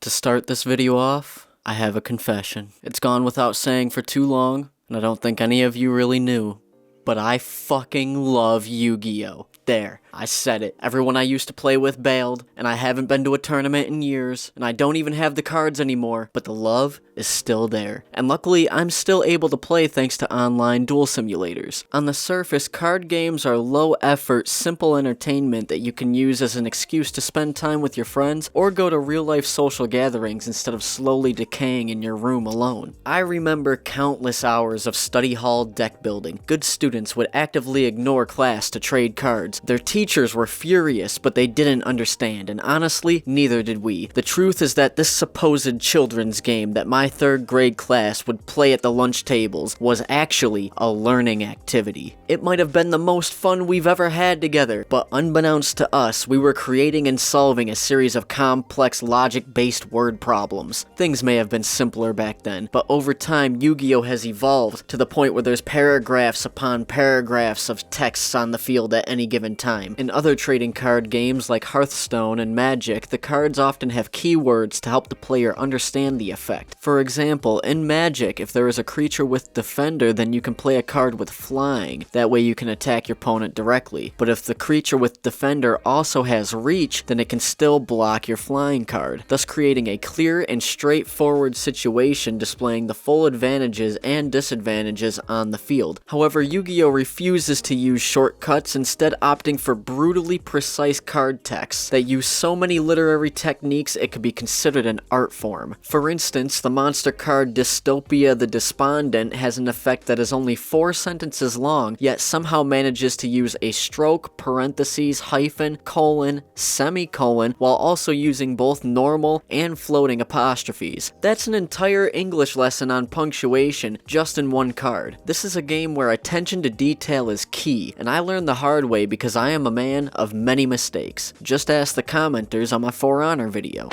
To start this video off, I have a confession. It's gone without saying for too long, and I don't think any of you really knew, but I fucking love Yu-Gi-Oh! There, I said it. Everyone I used to play with bailed, and I haven't been to a tournament in years, and I don't even have the cards anymore, but the love is still there. And luckily, I'm still able to play thanks to online duel simulators. On the surface, card games are low-effort, simple entertainment that you can use as an excuse to spend time with your friends, or go to real-life social gatherings instead of slowly decaying in your room alone. I remember countless hours of study hall deck building. Good students would actively ignore class to trade cards. Their teachers were furious, but they didn't understand, and honestly, neither did we. The truth is that this supposed children's game that my third grade class would play at the lunch tables was actually a learning activity. It might have been the most fun we've ever had together, but unbeknownst to us, we were creating and solving a series of complex logic-based word problems. Things may have been simpler back then, but over time, Yu-Gi-Oh! Has evolved to the point where there's paragraphs upon paragraphs of texts on the field at any given time. In other trading card games like Hearthstone and Magic, the cards often have keywords to help the player understand the effect. For example, in Magic, if there is a creature with Defender, then you can play a card with Flying. That way you can attack your opponent directly. But if the creature with Defender also has Reach, then it can still block your Flying card, thus creating a clear and straightforward situation displaying the full advantages and disadvantages on the field. However, Yu-Gi-Oh! Refuses to use shortcuts, instead opting for brutally precise card texts that use so many literary techniques it could be considered an art form. For instance, the monster card Dystopia the Despondent has an effect that is only 4 sentences long, yet somehow manages to use a stroke, parentheses, hyphen, colon, semicolon, while also using both normal and floating apostrophes. That's an entire English lesson on punctuation just in one card. This is a game where attention to detail is key, and I learned the hard way because I am a man of many mistakes. Just ask the commenters on my For Honor video.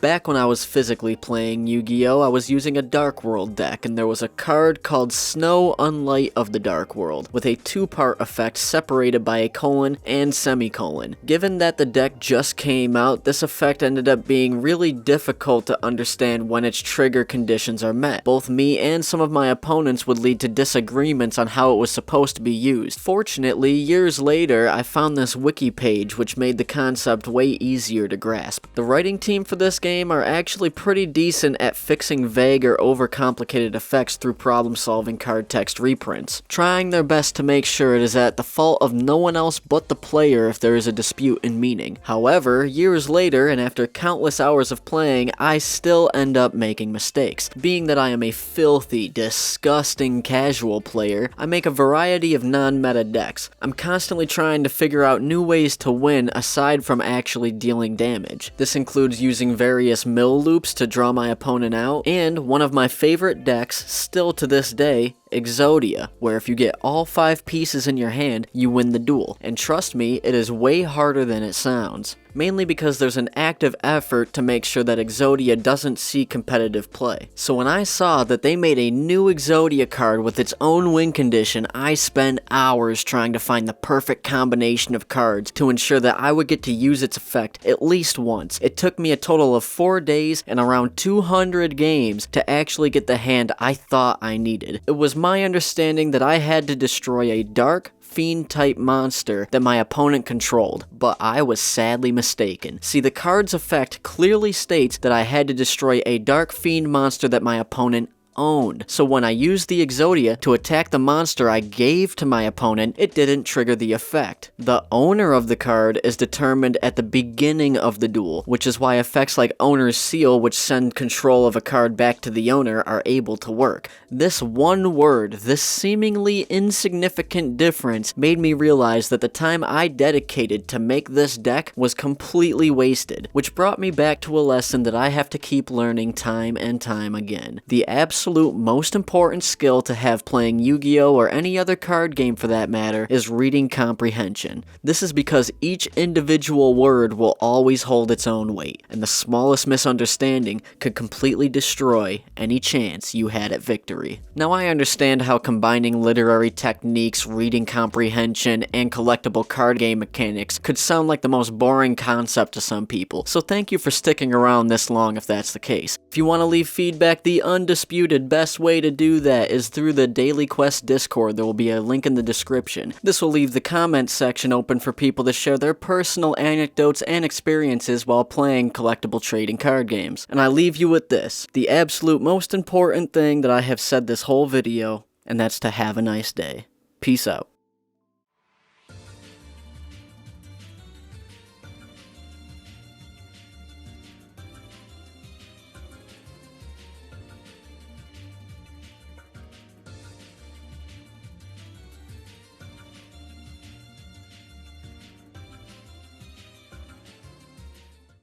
Back when I was physically playing Yu-Gi-Oh! I was using a Dark World deck, and there was a card called Snow Unlight of the Dark World, with a 2-part effect separated by a colon and semicolon. Given that the deck just came out, this effect ended up being really difficult to understand when its trigger conditions are met. Both me and some of my opponents would lead to disagreements on how it was supposed to be used. Fortunately, years later, I found this wiki page which made the concept way easier to grasp. The writing team for this game are actually pretty decent at fixing vague or overcomplicated effects through problem-solving card text reprints, trying their best to make sure it is at the fault of no one else but the player if there is a dispute in meaning. However, years later, and after countless hours of playing, I still end up making mistakes. Being that I am a filthy, disgusting casual player, I make a variety of non-meta decks. I'm constantly trying to figure out new ways to win aside from actually dealing damage. This includes using various mill loops to draw my opponent out, and one of my favorite decks, still to this day, Exodia, where if you get all 5 pieces in your hand, you win the duel. And trust me, it is way harder than it sounds. Mainly because there's an active effort to make sure that Exodia doesn't see competitive play. So when I saw that they made a new Exodia card with its own win condition, I spent hours trying to find the perfect combination of cards to ensure that I would get to use its effect at least once. It took me a total of 4 days and around 200 games to actually get the hand I thought I needed. It was my understanding that I had to destroy a dark, fiend-type monster that my opponent controlled, but I was sadly mistaken. See, the card's effect clearly states that I had to destroy a dark fiend monster that my opponent owned. So when I used the Exodia to attack the monster I gave to my opponent, it didn't trigger the effect. The owner of the card is determined at the beginning of the duel, which is why effects like Owner's Seal, which send control of a card back to the owner, are able to work. This one word, this seemingly insignificant difference, made me realize that the time I dedicated to make this deck was completely wasted, which brought me back to a lesson that I have to keep learning time and time again. The absolute absolute most important skill to have playing Yu-Gi-Oh! Or any other card game for that matter is reading comprehension. This is because each individual word will always hold its own weight, and the smallest misunderstanding could completely destroy any chance you had at victory. Now I understand how combining literary techniques, reading comprehension, and collectible card game mechanics could sound like the most boring concept to some people, so thank you for sticking around this long if that's the case. If you want to leave feedback, the undisputed best way to do that is through the Daily Quest Discord. There will be a link in the description. This will leave the comments section open for people to share their personal anecdotes and experiences while playing collectible trading card games. And I leave you with this, the absolute most important thing that I have said this whole video, and that's to have a nice day. Peace out.